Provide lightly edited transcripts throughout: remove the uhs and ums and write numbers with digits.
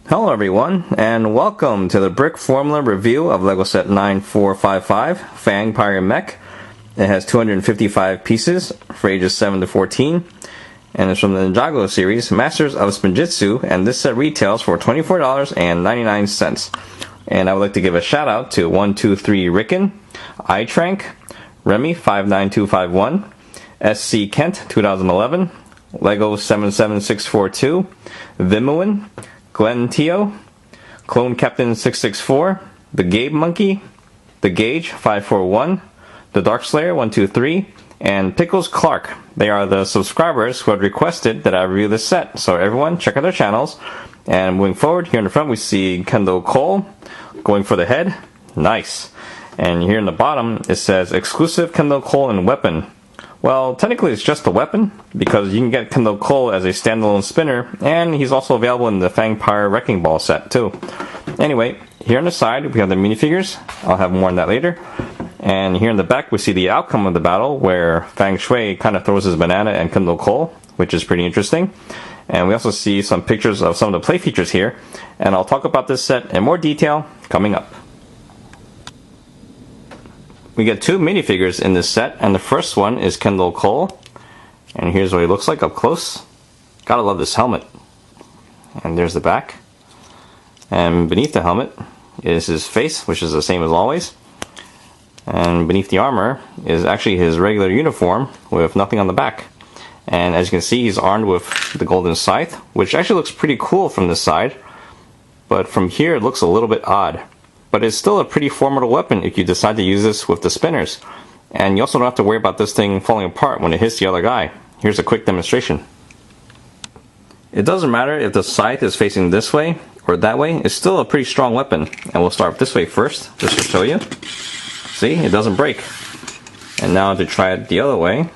Hello everyone, and welcome to the Brickformula review of LEGO Set 9455, Fangpyre Mech. It has 255 pieces for ages 7 to 14, and it's from the Ninjago series, Masters of Spinjitzu, and this set retails for $24.99. And I would like to give a shout out to 123 Ricken, iTrank, Remy 59251, SC Kent 2011, Lego 77642, Vimuin, Glenn Teo, Clone Captain 664, the Gabe Monkey, the Gage 541, the Darkslayer 123, and Pickles Clark. They are the subscribers who had requested that I review this set. So everyone, check out their channels. And moving forward, here in the front we see Kendall Cole going for the head. Nice. And here in the bottom it says exclusive Kendall Cole and weapon. Well, technically it's just a weapon, because you can get Kendall Cole as a standalone spinner, and he's also available in the Fangpyre Wrecking Ball set too. Anyway, here on the side we have the minifigures. I'll have more on that later. And here in the back we see the outcome of the battle, where Fang Shui kind of throws his banana at Kendall Cole, which is pretty interesting. And we also see some pictures of some of the play features here, and I'll talk about this set in more detail coming up. We get two minifigures in this set, and the first one is Kendall Cole, and here's what he looks like up close. Gotta love this helmet. And there's the back, and beneath the helmet is his face, which is the same as always, and beneath the armor is actually his regular uniform with nothing on the back. And as you can see, he's armed with the golden scythe, which actually looks pretty cool from this side, but from here it looks a little bit odd. But it's still a pretty formidable weapon if you decide to use this with the spinners. And you also don't have to worry about this thing falling apart when it hits the other guy. Here's a quick demonstration. It doesn't matter if the scythe is facing this way or that way, it's still a pretty strong weapon. And we'll start this way first, just to show you. See, it doesn't break. And now to try it the other way.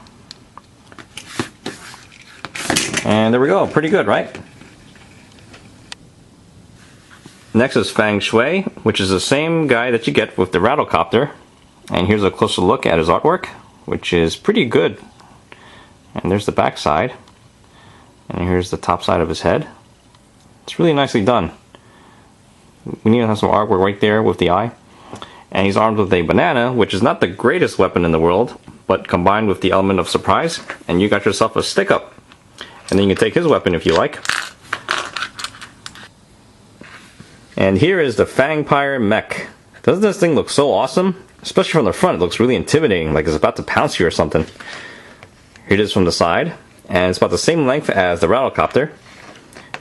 And there we go, pretty good, right? Next is Fang Shui, which is the same guy that you get with the Rattlecopter. And here's a closer look at his artwork, which is pretty good. And there's the back side. And here's the top side of his head. It's really nicely done. We need to have some artwork right there with the eye. And he's armed with a banana, which is not the greatest weapon in the world, but combined with the element of surprise, and you got yourself a stick-up. And then you can take his weapon if you like. And here is the Fangpyre Mech. Doesn't this thing look so awesome? Especially from the front, it looks really intimidating, like it's about to pounce you or something. Here it is from the side, and it's about the same length as the Rattlecopter.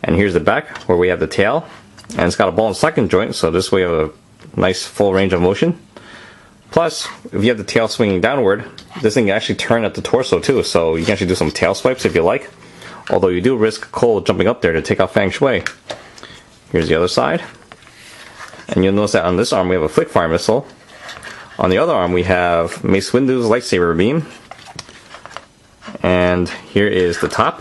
And here's the back, where we have the tail, and it's got a ball and socket joint, so this way you have a nice full range of motion. Plus, if you have the tail swinging downward, this thing can actually turn at the torso too, so you can actually do some tail swipes if you like. Although you do risk Cole jumping up there to take out Fang Shui. Here's the other side. And you'll notice that on this arm we have a Flickfire missile. On the other arm we have Mace Windu's lightsaber beam. And here is the top.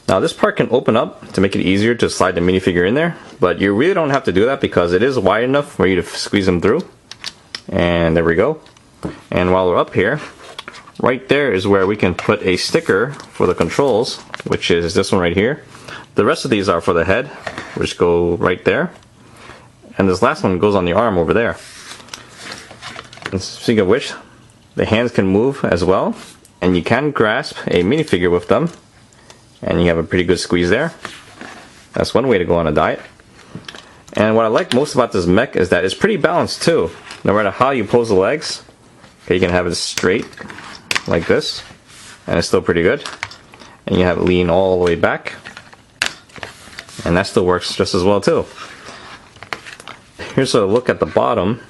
Now this part can open up to make it easier to slide the minifigure in there, but you really don't have to do that because it is wide enough for you to squeeze them through. And there we go. And while we're up here, right there is where we can put a sticker for the controls, which is this one right here. The rest of these are for the head, which go right there. And this last one goes on the arm over there. And speaking of which, the hands can move as well, and you can grasp a minifigure with them, and you have a pretty good squeeze there. That's one way to go on a diet. And what I like most about this mech is that it's pretty balanced too. No matter how you pose the legs, okay, you can have it straight like this, and it's still pretty good. And you have it lean all the way back, and that still works just as well too. Here's a look at the bottom.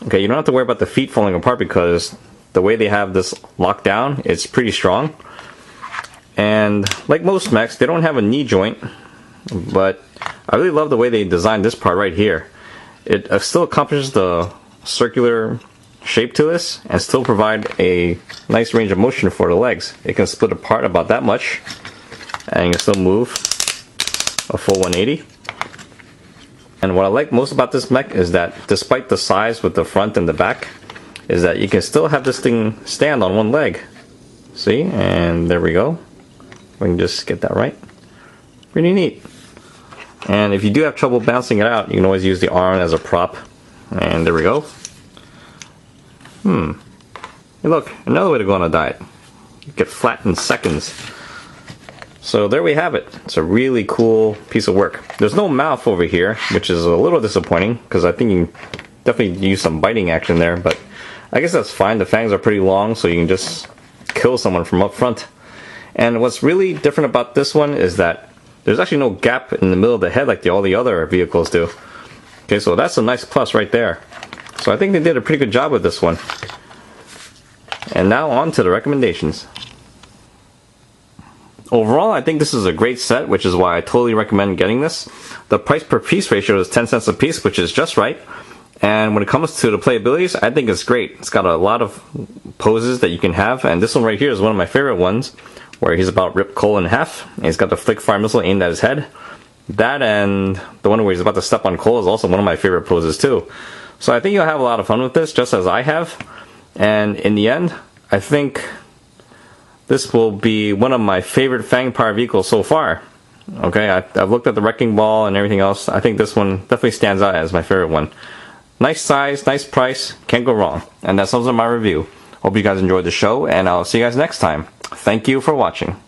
Okay, you don't have to worry about the feet falling apart because the way they have this locked down, it's pretty strong. And like most mechs, they don't have a knee joint, but I really love the way they designed this part right here. It still accomplishes the circular shape to this and still provide a nice range of motion for the legs. It can split apart about that much, and you can still move a full 180. And what I like most about this mech is that despite the size with the front and the back, is that you can still have this thing stand on one leg. See? And there we go. We can just get that right. Pretty neat. And if you do have trouble bouncing it out, you can always use the arm as a prop. And there we go. Hey look, another way to go on a diet. You get flat in seconds. So there we have it. It's a really cool piece of work. There's no mouth over here, which is a little disappointing, because I think you can definitely use some biting action there, but I guess that's fine. The fangs are pretty long, so you can just kill someone from up front. And what's really different about this one is that there's actually no gap in the middle of the head like all the other vehicles do. Okay, so that's a nice plus right there. So I think they did a pretty good job with this one. And now on to the recommendations. Overall, I think this is a great set, which is why I totally recommend getting this. The price per piece ratio is 10 cents a piece, which is just right. And when it comes to the playabilities, I think it's great. It's got a lot of poses that you can have, and this one right here is one of my favorite ones, where he's about ripped Cole in half, and he's got the Flickfire missile aimed at his head. That and the one where he's about to step on Cole is also one of my favorite poses too. So I think you'll have a lot of fun with this, just as I have. And in the end, I think this will be one of my favorite Fangpyre vehicles so far. Okay, I've looked at the Wrecking Ball and everything else. I think this one definitely stands out as my favorite one. Nice size, nice price, can't go wrong. And that sums up my review. Hope you guys enjoyed the show, and I'll see you guys next time. Thank you for watching.